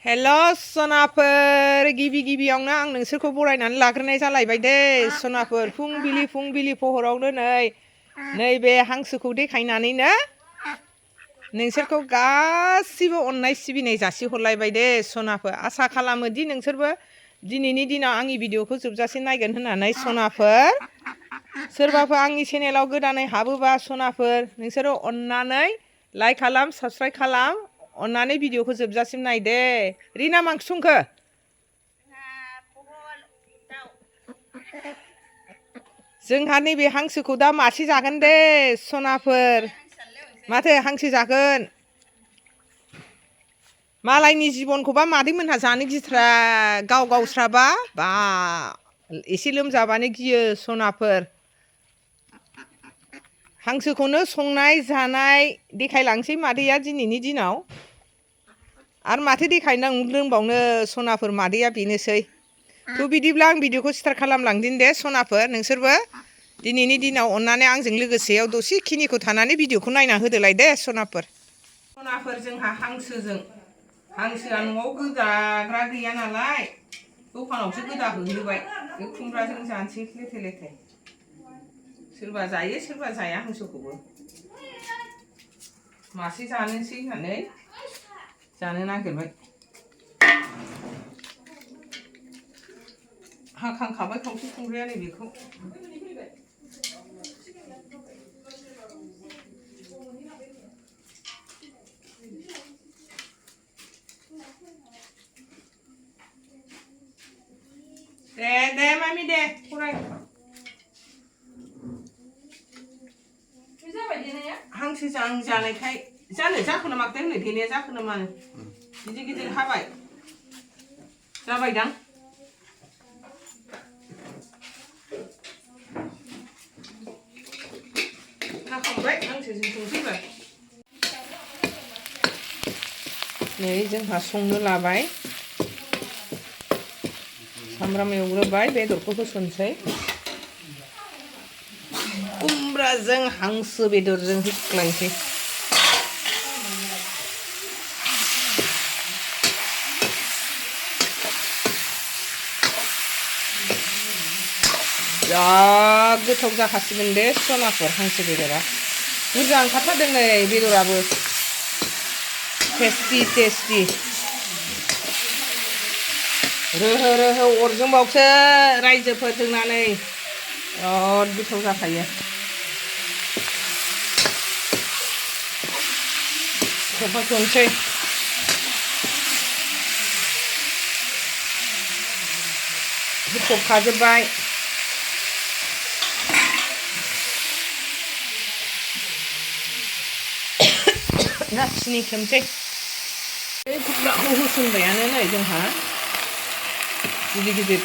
हेल' सनाफोर गिबियावनो आं नोंसोरखौ बरायनानै लाग्रोनाय जालायबाय दे सनाफोर फुंबिलि पहरावनो नैबे हांसोखौ देखायनानैनो नोंसोरखौ गासिबो अननाय सिबिनाय जासिहरलायबाय दे सनाफोर आसा खालामोदि नोंसोरबो दिनैनि दिनाव आंनि भिडिअखौ जोबजासे नायगोन होननानै सनाफोर सोरबाफोर आंनि चेनेलाव गोदानै हाबोबा सनाफोर नोंसोरो अननानै लाइक खालाम साबस्क्राइब खालाम अननानै भिडिअखौ जोबजासिम नायदे रिना मा ओंख्रि संखो जोंहा नैबे हांसोखौ दा मासे जागोन दे सनाफोर माथो हांसो जागोन मालायनि जिबनखौबा मादैमोनहा जानो गिथ्रा गावस्राबा बा एसे लोमजाबानो गियो सनाफोर हांसोखौनो संनाय जानाय देखायलांसै मादैया दिनैनि दिनाव आरो माथो देखायनो रोंबावनो सनाफोर मादैया बेनोसै थ' बिदिब्ला आं भिडिअखौ स्टार्ट खालामलांदिनि दे सनाफोर नोंसोरबो दिनैनि दिनाव अननानै आंजों लोगोसेयाव दसेखिनिखौ थानानै भिडिअखौ नायना होदोलाय दे सनाफोर जोंहा हांसोआ न'आव गोदाग्रा गैया नालाय दखानावसो गोदाहैहोबाय बे खुमब्राजों जानोसै लेथे सोरबा जायो सोरबा जाया हांसोखौबो मासे जानोसै होननानै जानो नागिरबाय हाखांखाबाय खावसे खुमब्राया नैबेखौ दे मामि दे फराय हांसो आं जानायखाय जाखोना माखो होनलाय देनाया जाखोना मानो गिदिर हाबाय जाबायदां हाखांबाय हांसोजों संसैबाय नै जोंहा संनो लाबाय सामब्राम एवग्रोबाय बेदरखौ होसनसै कुमब्राजों हांसो बेदरजों होख्लायसै जा गोथाव जाखासिगोन दे सनाफोर हांसो बेदरा बुरजा ओंखारथारदों नै बेदराबो टेस्टि रोहो अरजोंबावसो रायजोफोर जोंनानै बिराद गोथाव जाखायो खोबहाबथ'नोसै होफबखाजोब्बाय दा सिनि खेमसै बे खुमब्राखौ होसनबायानो नै जोंहा गिदिर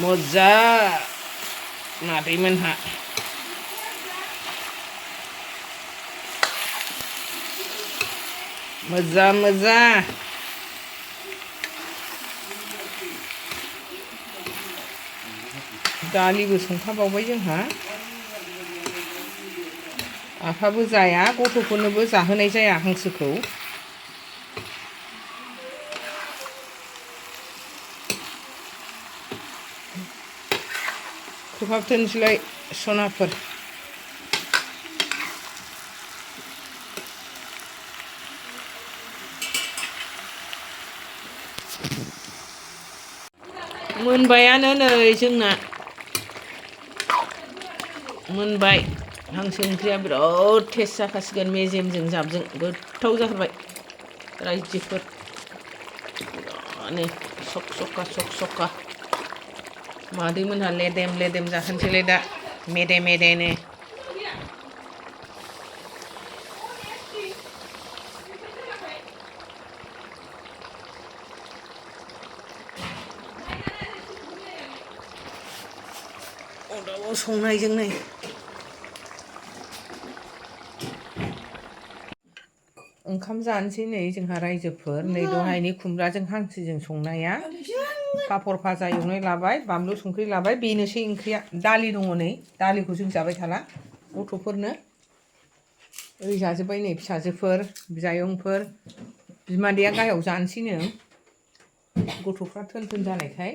मजा मादैमोनहा मजा दालिबो संखाबावबाय जोंहा आफाबो जाया गथ'फोरनोबो जाहोनाय जाया हांसोखौ खोबहाबथोनसैलाय सनाफोर मोनबायानो नै जोंना मोनबाय हांसो ओंख्रिया बिराद टेस्ट जाखासिगोन मेजेमजों जाबजों गोथाव जाथारबाय रायजोफोर सक मादैमोनहा लेदेम जाहोनसैलाय दा मेदेनो अरदाबाव संनायजों नै ओंखाम जानोसै नै जोंहा रायजोफोर नै दहायनि खुमब्राजों हांसोजों संनाया पापर भाजा एवनाय लाबाय बानलु संख्रि लाबाय बेनोसै ओंख्रिया दालि दङ नै दालिखौ जों जाबाय थाला गथ'फोरनो ओरै जाजोब्बाय नै फिसाजोफोर बिजायंफोर बिमादैया गाहायाव जानोसैनो गथ'फ्रा थोन थोन जानायखाय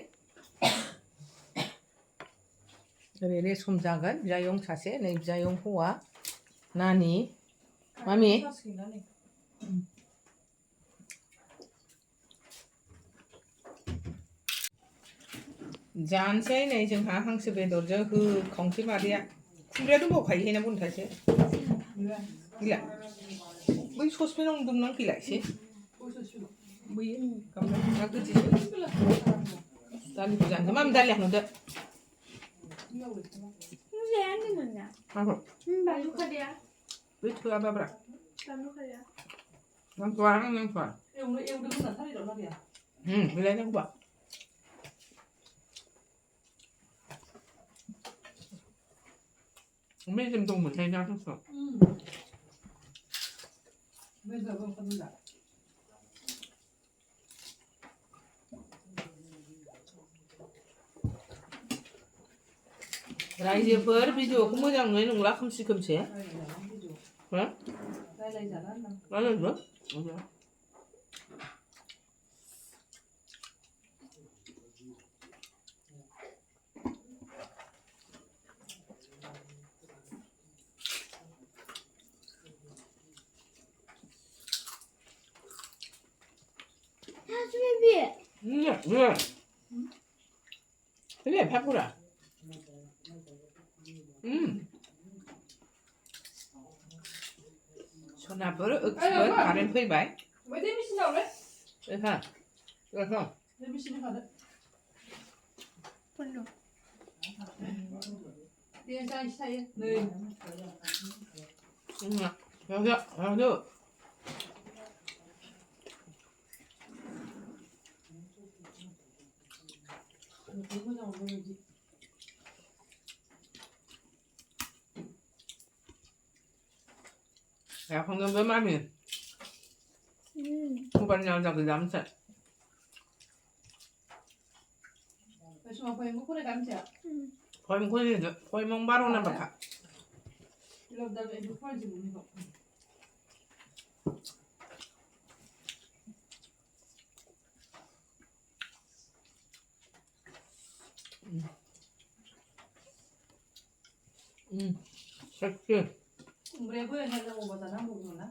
ओरै रेसम जागोन बिजायं सासे नै बिजायं हौवा नानि मामि जानोसै नै जोंहा हांसो बेदरजों होखावनोसै मादैया खुमब्राया दंबावखायो ना बनथासो गैला बै ससपेनाव दुमनां गैला एसे बैयो गामला गोदिसो दालिखौ जानोसै मामि दालिया नुदो बै थोआबाब्रा नांथ'आ नांथ'आ बेलाय नांगौबा मेजेम दंमोनहाय ना हांसोआव रायजोफोर भिडिअखौ मोजां नुनाय नंला खोमसि खोमसि रायलायनो Cái này phép của à? Sonaper expert karen fैबाय बै मेसिनावलै हा देखो बै मेसिनाव खादो फन्नो दे जायस थायो नै Được. Ya không nên với má mình. Không cần nhau giặc thì dám chạy. Mà phải mua cái đám chả. Thôi mình quên đi, thôi mong bắt nó bật hả. Lâu đời em được khoai gì cũng được. Sexy. Kumbra boleh nak mau buat tanam bukan lah?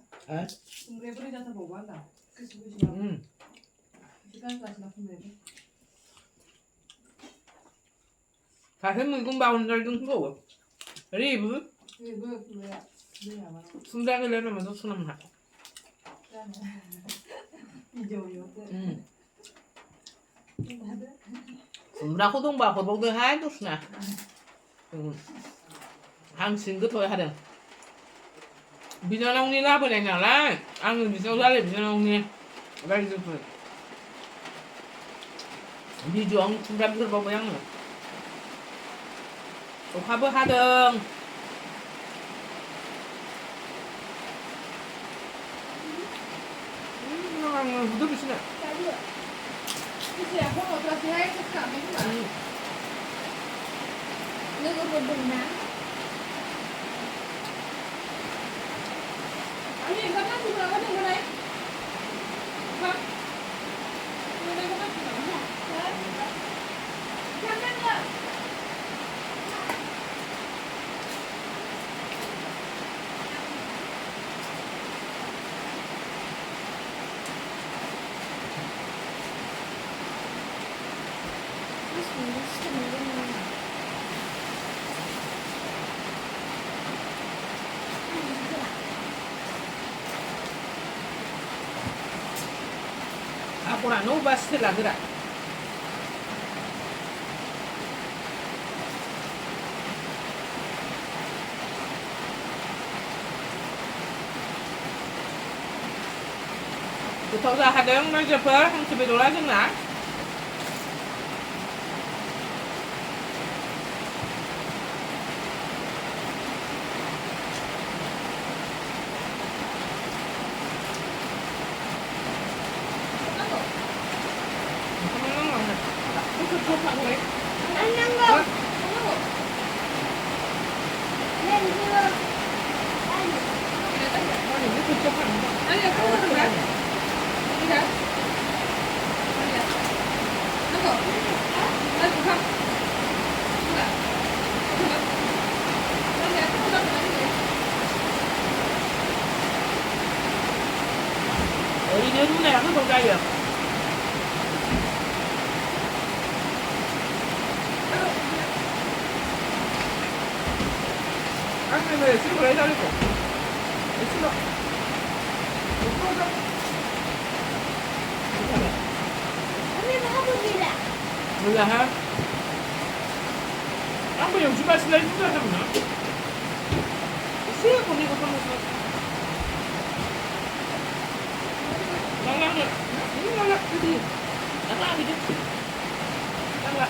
Kumbra boleh jatuh bukan tak? Kesukaan. Kesukaan kelas nak kumbra. Cả thế mình cũng bao nhiêu trong cổ. Đi bữa. Đi bữa kumbra. Đi à mà. Xung ra cái lên mà nó xung nằm hả? Kumbra có tung bảo một bông hai chút nè. Hangsw cứ thôi 하든. binanaoni 라고 내냐라. 안 비서 살래 binanaoni. raijwpwr. 비주얼 kumbrab들 보고양. 하버 하든. 무더 비시네. Cái gì không có cho chị hay tất cả mấy cái này. Nước có một bình nắng. Anh nhìn các bác chụp nào có được cái này. Vâng. Người đây có bác chụp nào không? Đấy. Chăm lên nữa. Ahora no vas a la gra. Tụi ra hạt đống nó chụp phở không chụp bị đồ lá chân nã. 아니야, 그거 좀 해. 이래. 아니야. 이거. 아이고, 가. 이거. 이거. 아니야, 그거 좀 아니지. 어린애 눈에 한 손가요. 왜 술을 해 달고? 술을. 언니는 아버지래. 몰라 하? 아무 영주 맛이 나는 거 하나? 새 보내고 하면서. 나가는. 나가 어디? 나가 어디? 나가.